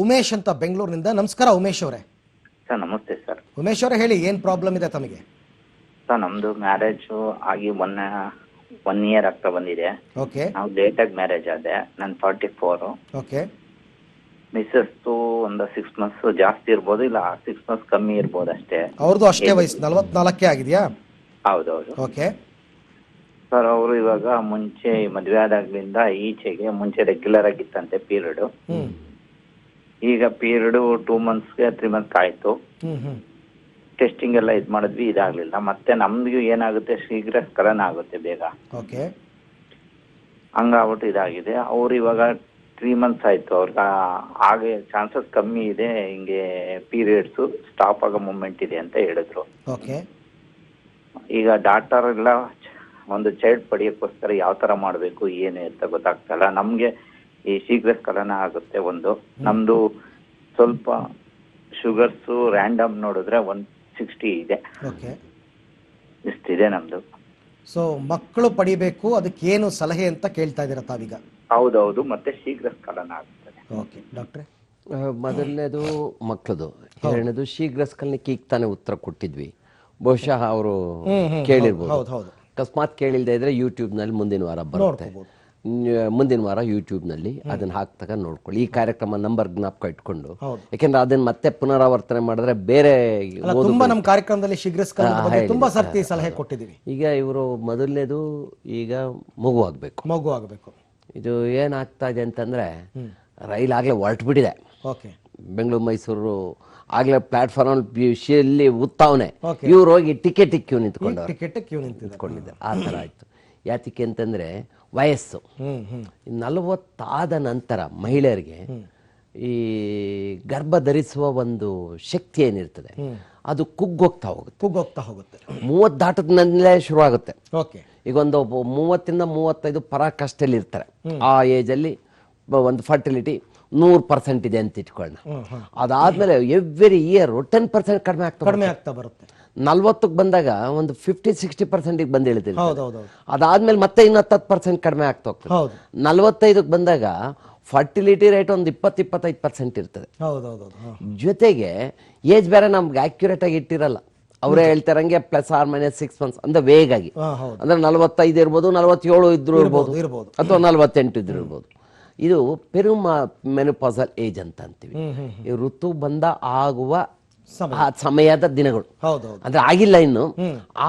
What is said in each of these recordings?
ಉಮೇಶ್ ಅಂತ ಬೆಂಗಳೂರಿನಿಂದ. ನಮಸ್ಕಾರ ಉಮೇಶ್ ಅವರೇ. ಸರ್ ನಮಸ್ತೆ ಸರ್. ಉಮೇಶ್ ಅವರೇ ಹೇಳಿ, ಏನು ಪ್ರಾಬ್ಲಮ್ ಇದೆ ತಮಗೆ? ಸರ್ ನಮ್ದು ಮ್ಯಾರೇಜು ಆಗಿ ಒನ್ ಇಯರ್ ಆಗ್ತಾ ಬಂದಿದೆ. ಓಕೆ. ನಾವು ಲೇಟಾಗಿ ಮ್ಯಾರೇಜ್ ಆದೆ. ನಾನು 44. ಓಕೆ. ಮಿಸ್ಸಸ್ದು ಒಂದು 6 months ಜಾಸ್ತಿ ಇರ್ಬೋದು, ಇಲ್ಲ 6 months ಕಮ್ಮಿ ಇರ್ಬೋದು ಅಷ್ಟೇ. ಅವ್ರದ್ದು ಅಷ್ಟೇ ವಯಸ್ಸು, 44 ಆಗಿದೆಯಾ? ಹೌದೌದು ಓಕೆ ಸರ್. ಅವರು ಇವಾಗ ಮುಂಚೆ ಮದುವೆ ಆದಾಗ್ಲಿಂದ ಈಚೆಗೆ ಮುಂಚೆ ರೆಗ್ಯುಲರ್ ಆಗಿತ್ತಂತೆ ಪೀರಿಯಡ್. ಈಗ ಪೀರಿಯಡ್ 2 monthsಗೆ 3 months ಆಯ್ತು. ಟೆಸ್ಟಿಂಗ್ ಎಲ್ಲ ಇದು ಮಾಡಿದ್ವಿ, ಇದಾಗ್ಲಿಲ್ಲ. ಮತ್ತೆ ನಮ್ದು ಏನಾಗುತ್ತೆ, ಶೀಘ್ರ ಸ್ಖಲನ ಆಗುತ್ತೆ ಬೇಗ. ಓಕೆ. ಹಂಗಾಗ್ಬಿಟ್ಟು ಇದಾಗಿದೆ. ಅವ್ರು ಇವಾಗ 3 months ಆಯ್ತು. ಅವ್ರಿಗೆ ಹಾಗೆ ಚಾನ್ಸಸ್ ಕಮ್ಮಿ ಇದೆ, ಹಿಂಗೆ ಪೀರಿಯಡ್ಸ್ ಸ್ಟಾಪ್ ಆಗೋ ಮೂಮೆಂಟ್ ಇದೆ ಅಂತ ಹೇಳಿದ್ರು. ಓಕೆ. ಈಗ ಡಾಕ್ಟರ್ ಎಲ್ಲ ಒಂದು ಚೈಲ್ಡ್ ಪಡೆಯೋಕ್ಕೋಸ್ಕರ ಯಾವ ತರ ಮಾಡಬೇಕು ಏನು ಅಂತ ಗೊತ್ತಾಗ್ತಲ್ಲ ನಮ್ಗೆ. ಈ ಶೀಘ್ರ ಸ್ಖಲನ ಆಗುತ್ತೆ ಒಂದು. ನಮ್ದು ಸ್ವಲ್ಪ ಶುಗರ್ಸು ರ್ಯಾಂಡಮ್ ನೋಡಿದ್ರೆ 160 ಇದೆ. ಓಕೆ. ಇಷ್ಟಿದೆ ನಮ್ದು. ಸೊ ಮಕ್ಕಳು ಪಡಿಬೇಕು, ಅದಕ್ಕೆ ಏನು ಸಲಹೆ ಅಂತ ಕೇಳ್ತಾ ಇದ್ದೀರಾ ತಾವೀಗ? ಹೌದೌದು, ಮತ್ತೆ ಶೀಘ್ರ ಸ್ಖಲನ ಆಗುತ್ತದೆ. ಓಕೆ ಡಾಕ್ಟ್ರೆ. ಮೊದಲನೇದು ಮಕ್ಕಳದು, ಎರಡನೇದು ಶೀಘ್ರ ಸ್ಖಲನಕ್ಕೆ ಈಗ ತಾನೇ ಉತ್ತರ ಕೊಟ್ಟಿದ್ವಿ. ಬಹುಶಃ ಅವರು ಕೇಳಿರ್ಬೋದು. ಹೌದು ಹೌದು. ಅಕಸ್ಮಾತ್ ಕೇಳಿಲ್ದೇ ಇದ್ರೆ ಯೂಟ್ಯೂಬ್ನಲ್ಲಿ ಮುಂದಿನ ವಾರ ಬರುತ್ತೆ. ಮುಂದಿನ ವಾರ ಯೂಟ್ಯೂಬ್ನಲ್ಲಿ ಅದನ್ನ ಹಾಕ್ತಾಗ ನೋಡ್ಕೊಳ್ಳಿ. ಈ ಕಾರ್ಯಕ್ರಮ ನಂಬರ್ ಜ್ಞಾಪಕ ಇಟ್ಕೊಂಡು, ಯಾಕೆಂದ್ರೆ ಅದನ್ನ ಮತ್ತೆ ಪುನರಾವರ್ತನೆ ಮಾಡಿದ್ರೆ ಬೇರೆ ತುಂಬಾ ನಮ್ಮ ಕಾರ್ಯಕ್ರಮದಲ್ಲಿ ಶೀಘ್ರ ಸ್ಖಲನದ ಬಗ್ಗೆ ತುಂಬಾ ಸರ್ತಿ ಸಲಹೆ ಕೊಟ್ಟಿದ್ದೀವಿ. ಈಗ ಇವರು ಮೊದಲನೇದು ಈಗ ಮಗು ಆಗಬೇಕು. ಇದು ಏನಾಗ್ತಾ ಇದೆ ಅಂತಂದ್ರೆ, ರೈಲ್ ಆಗ್ಲೇ ಹೊರಟು ಬಿಟ್ಟಿದೆ. ಓಕೆ. ಬೆಂಗಳೂರು ಮೈಸೂರು ಆಗ್ಲೇ ಪ್ಲಾಟ್ಫಾರ್ಮ್ ಅಲ್ಲಿ ಉತ್ತಾವನೆ. ಇವ್ರು ಹೋಗಿ ಟಿಕೆಟ್ ಕ್ಯೂ ನಿಂತ್ಕೊಂಡಿದ್ದಾರೆ. ಆ ಥರ ಆಯ್ತು. ಯಾತಕ್ಕೆ ಅಂತಂದ್ರೆ ವಯಸ್ಸು 40 ಆದ ನಂತರ ಮಹಿಳೆಯರಿಗೆ ಈ ಗರ್ಭ ಧರಿಸುವ ಒಂದು ಶಕ್ತಿ ಏನಿರ್ತದೆ ಅದು ಕುಗ್ಗೋಗ್ತಾ ಹೋಗುತ್ತೆ. 30 ದಾಟದ್ಮೇಲೆ ಶುರು ಆಗುತ್ತೆ. ಈಗ ಒಂದು 30 ಇಂದ 35 ಪರಾಕಾಷ್ಠೆಯಲ್ಲಿ ಇರ್ತಾರೆ. ಆ ಏಜ್ ಅಲ್ಲಿ ಒಂದು ಫರ್ಟಿಲಿಟಿ 100% ಇದೆ ಅಂತ ಇಟ್ಕೊಳ್ಳೋಣ. ಅದಾದ್ಮೇಲೆ ಎವ್ರಿ ಇಯರ್ 10% ಕಡಿಮೆ ಆಗ್ತಾ ಬರುತ್ತೆ. 40ಕ್ಕೆ ಬಂದಾಗ ಒಂದು 50-60% ಬಂದು ಇಳಿದಿದೆ. ಅದಾದ್ಮೇಲೆ ಮತ್ತೆ ಇನ್ನು 10% ಕಡಿಮೆ ಆಗ್ತಾ ಹೋಗ್ತದೆ. 45ಕ್ಕೆ ಬಂದಾಗ ಫರ್ಟಿಲಿಟಿ ರೇಟ್ ಒಂದು 20-25% ಇರ್ತದೆ. ಜೊತೆಗೆ ಏಜ್ ಬೇರೆ ನಮ್ಗೆ ಆಕ್ಯುರೇಟ್ ಆಗಿ ಇಟ್ಟಿರಲ್ಲ. ಅವರೇ ಹೇಳ್ತಾರಂಗೆ +or-6 months ಅಂದ್ರೆ ವೇಗಾಗಿ. ಅಂದ್ರೆ 45 ಇರ್ಬೋದು, 47 ಇದ್ರು ಇರ್ಬೋದು, ಅಥವಾ 48 ಇದ್ರು ಇರ್ಬೋದು. ಇದು ಮೆನೋಪಾಸಲ್ ಏಜ್ ಅಂತ ಅಂತೀವಿ. ಈ ಋತು ಬಂದ ಆಗುವ ಸಮಯದ ದಿನಗಳು. ಅಂದ್ರೆ ಆಗಿಲ್ಲ, ಇನ್ನು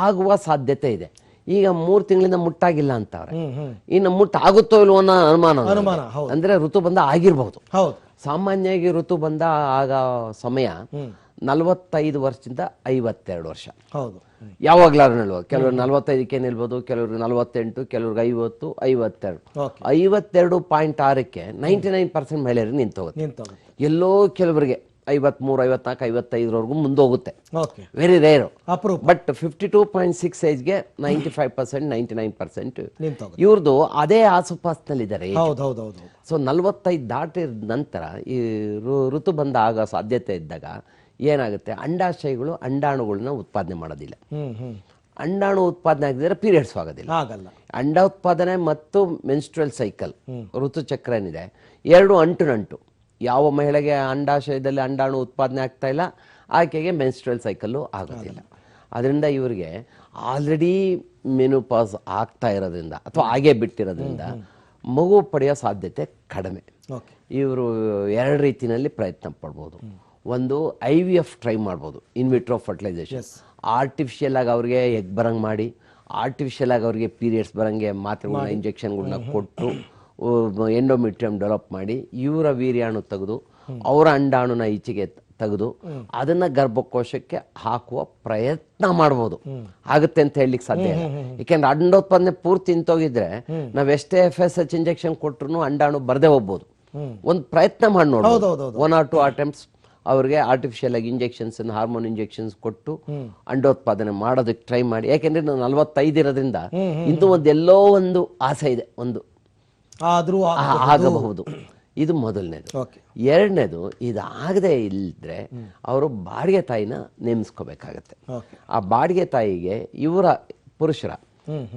ಆಗುವ ಸಾಧ್ಯತೆ ಇದೆ. ಈಗ 3 ತಿಂಗಳಿಂದ ಮುಟ್ಟಾಗಿಲ್ಲ ಅಂತವ್ರೆ. ಇನ್ನು ಮುಟ್ಟಾಗುತ್ತೋ ಇಲ್ವೋ ಅನ್ನೋ ಅನುಮಾನ. ಅಂದ್ರೆ ಋತು ಬಂದ ಆಗಿರ್ಬಹುದು. ಸಾಮಾನ್ಯವಾಗಿ ಋತು ಬಂದ ಆಗ ಸಮಯ 45 ವರ್ಷದಿಂದ 52 ವರ್ಷ. ಯಾವಾಗ್ಲಾರು ನಿಲ್ಬೋದು. ಕೆಲವರು 45ಕ್ಕೆ ನಿಲ್ಬೋದು, ಕೆಲವ್ರಿಗೆ 48, ಕೆಲವ್ರಿಗೆ 50, 52. 52.6ಕ್ಕೆ 99% ಮಹಿಳೆಯರಿಗೆ ನಿಂತೋಗುತ್ತೆ. ಎಲ್ಲೋ ಕೆಲವರಿಗೆ 53, 54, 55 ಮುಂದೋಗುತ್ತೆ. Very rare. ಬಟ್ 52.6 ಏಜ್ಗೆ 95%, 99% ಇವ್ರದ್ದು ಅದೇ ಆಸುಪಾಸಿನಲ್ಲಿದ್ದಾರೆ. ಸೊ 45 ದಾಟಿದ ನಂತರ ಈ ಋತು ಬಂದ ಆಗ ಸಾಧ್ಯತೆ ಇದ್ದಾಗ ಏನಾಗುತ್ತೆ, ಅಂಡಾಶಯಗಳು ಅಂಡಾಣುಗಳನ್ನ ಉತ್ಪಾದನೆ ಮಾಡೋದಿಲ್ಲ. ಅಂಡಾಣು ಉತ್ಪಾದನೆ ಆಗಿದ್ರೆ ಪೀರಿಯಡ್ಸ್ ಆಗೋದಿಲ್ಲ. ಅಂಡ ಉತ್ಪಾದನೆ ಮತ್ತು ಮೆನ್ಸ್ಟ್ರುಯಲ್ ಸೈಕಲ್, ಋತುಚಕ್ರ ಏನಿದೆ, ಎರಡು ಅಂಟು. ಯಾವ ಮಹಿಳೆಗೆ ಅಂಡಾಶಯದಲ್ಲಿ ಅಂಡಾಣು ಉತ್ಪಾದನೆ ಆಗ್ತಾ ಇಲ್ಲ, ಆಕೆಗೆ ಮೆನ್ಸ್ಟ್ರುಯಲ್ ಸೈಕಲ್ಲು ಆಗೋದಿಲ್ಲ. ಅದರಿಂದ ಇವರಿಗೆ ಆಲ್ರೆಡಿ ಮೆನೋಪಾಸ್ ಆಗ್ತಾ ಇರೋದ್ರಿಂದ ಅಥವಾ ಹಾಗೆ ಬಿಟ್ಟಿರೋದ್ರಿಂದ ಮಗು ಪಡೆಯೋ ಸಾಧ್ಯತೆ ಕಡಿಮೆ. ಇವರು 2 ರೀತಿಯಲ್ಲಿ ಪ್ರಯತ್ನ ಪಡ್ಬೋದು. ಒಂದು IVF ಟ್ರೈ ಮಾಡ್ಬೋದು, ಇನ್ವಿಟ್ರೋ ಫರ್ಟಿಲೈಸೇಷನ್. ಆರ್ಟಿಫಿಷಿಯಲ್ ಆಗಿ ಅವ್ರಿಗೆ ಎಗ್ ಬರಂಗ್ ಮಾಡಿ, ಆರ್ಟಿಫಿಷಿಯಲ್ ಆಗಿ ಅವ್ರಿಗೆ ಪೀರಿಯಡ್ಸ್ ಬರಂಗೆ ಮಾತ್ರೆಗಳನ್ನ ಇಂಜೆಕ್ಷನ್ಗಳನ್ನ ಕೊಟ್ಟು ಎಂಡೋಮೆಟ್ರಿಯಂ ಡೆವಲಪ್ ಮಾಡಿ ಇವರ ವೀರ್ಯಾಣು ತೆಗೆದು ಅವರ ಅಂಡಾಣುನ ಈಚೆಗೆ ತೆಗೆದು ಅದನ್ನ ಗರ್ಭಕೋಶಕ್ಕೆ ಹಾಕುವ ಪ್ರಯತ್ನ ಮಾಡ್ಬೋದು. ಆಗುತ್ತೆ ಅಂತ ಹೇಳಲಿಕ್ಕೆ ಸಾಧ್ಯ ಇಲ್ಲ. ಯಾಕೆಂದ್ರೆ ಅಂಡೋತ್ಪಾದನೆ ಪೂರ್ತಿ ನಿಂತೋಗಿದ್ರೆ ನಾವೆಷ್ಟೇ FSH ಇಂಜೆಕ್ಷನ್ ಕೊಟ್ರು ಅಂಡಾಣು ಬರ್ದೇ ಹೋಗ್ಬೋದು. ಒಂದು ಪ್ರಯತ್ನ ಮಾಡಿ ನೋಡ್ಬೋದು. 1 or 2 attempts ಅವ್ರಿಗೆ ಆರ್ಟಿಫಿಷಿಯಲ್ ಆಗಿ ಇಂಜೆಕ್ಷನ್ಸ್, ಹಾರ್ಮೋನ್ ಇಂಜೆಕ್ಷನ್ಸ್ ಕೊಟ್ಟು ಅಂಡೋತ್ಪಾದನೆ ಮಾಡೋದಕ್ಕೆ ಟ್ರೈ ಮಾಡಿ. ಯಾಕೆಂದ್ರೆ 45 ಇರೋದ್ರಿಂದ ಇಂದು ಎಲ್ಲೋ ಒಂದು ಆಸೆ ಇದೆ, ಒಂದು ಆಗಬಹುದು. ಇದು ಮೊದಲನೇದು. ಎರಡನೇದು, ಇದಾಗದೆ ಇಲ್ಲದ್ರೆ ಅವರು ಬಾಡಿಗೆ ತಾಯಿನ ನೇಮಿಸ್ಕೋಬೇಕಾಗತ್ತೆ. ಆ ಬಾಡಿಗೆ ತಾಯಿಗೆ ಇವರ ಪುರುಷರ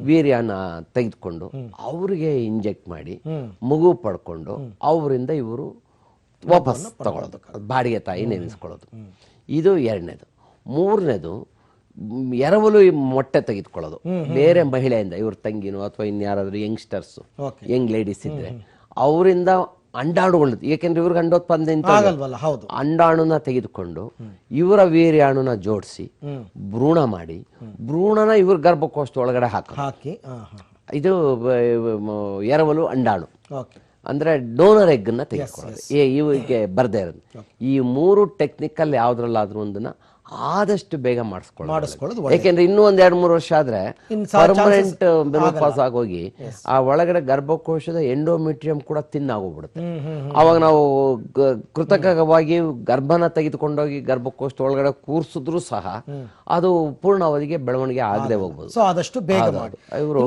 ವೀರ್ಯನ ತೆಗೆದುಕೊಂಡು ಅವ್ರಿಗೆ ಇಂಜೆಕ್ಟ್ ಮಾಡಿ ಮಗು ಪಡ್ಕೊಂಡು ಅವರಿಂದ ಇವರು ವಾಪಸ್ ತಗೊಳ್ಳೋದು, ಬಾಡಿಗೆ ತಾಯಿ ನೇಮಿಸ್ಕೊಳ್ಳೋದು. ಇದು ಎರಡನೇದು. ಮೂರನೇದು ಎರವಲು ಮೊಟ್ಟೆ ತೆಗೆದುಕೊಳ್ಳೋದು ಬೇರೆ ಮಹಿಳೆಯಿಂದ, ಇವ್ರ ತಂಗಿನೋ ಅಥವಾ ಇನ್ಯಾರಾದ್ರೂ ಯಂಗ್ಸ್ಟರ್ಸ್ ಯಂಗ್ ಲೇಡೀಸ್ ಇದ್ರೆ ಅವರಿಂದ ಅಂಡಾಣುಗಳು, ಏಕೆಂದ್ರೆ ಇವ್ರಿಗೆ ಅಂಡೋತ್ಪನ್ನ ಅಂಡಾಣುನ ತೆಗೆದುಕೊಂಡು ಇವರ ವೀರ್ಯಾಣುನ ಜೋಡಿಸಿ ಭ್ರೂಣ ಮಾಡಿ ಭ್ರೂಣನ ಇವ್ರ ಗರ್ಭಕೋಶ ಒಳಗಡೆ ಹಾಕಿ ಇದು ಎರವಲು ಅಂಡಾಣು ಅಂದ್ರೆ ಡೋನರ್ ಎಗ್ ನ ತೆಗೆದುಕೊಳ್ಳೋದು. ಇವರಿಗೆ ಬರ್ದೇ ಇರೋದು. ಈ ಮೂರು ಟೆಕ್ನಿಕಲ್ ಯಾವ್ದ್ರಲ್ಲಾದ್ರೂ ಒಂದನ್ನ ಆದಷ್ಟು ಬೇಗ ಮಾಡಿಸ್ಕೊಳ್ಳೋದು. ಯಾಕೆಂದ್ರೆ ಇನ್ನೂ ಒಂದ್ 2-3 ವರ್ಷ ಆದ್ರೆ ಪರ್ಮನೆಂಟ್ ಮೆನೋಪಾಸ್ ಆಗೋಗಿ ಆ ಒಳಗಡೆ ಗರ್ಭಕೋಶದ ಎಂಡೋಮೆಟ್ರಿಯಂ ಕೂಡ ತಿನ್ನಾಗೋಗ್ಬಿಡುತ್ತೆ. ಅವಾಗ ನಾವು ಕೃತಕವಾಗಿ ಗರ್ಭನ ತೆಗೆದುಕೊಂಡೋಗಿ ಗರ್ಭಕೋಶದ ಒಳಗಡೆ ಕೂರ್ಸಿದ್ರು ಸಹ ಅದು ಪೂರ್ಣ ಅವಧಿಗೆ ಬೆಳವಣಿಗೆ ಆಗದೆ ಹೋಗ್ಬೋದು. ಆದಷ್ಟು ಬೇಗ ಇವರು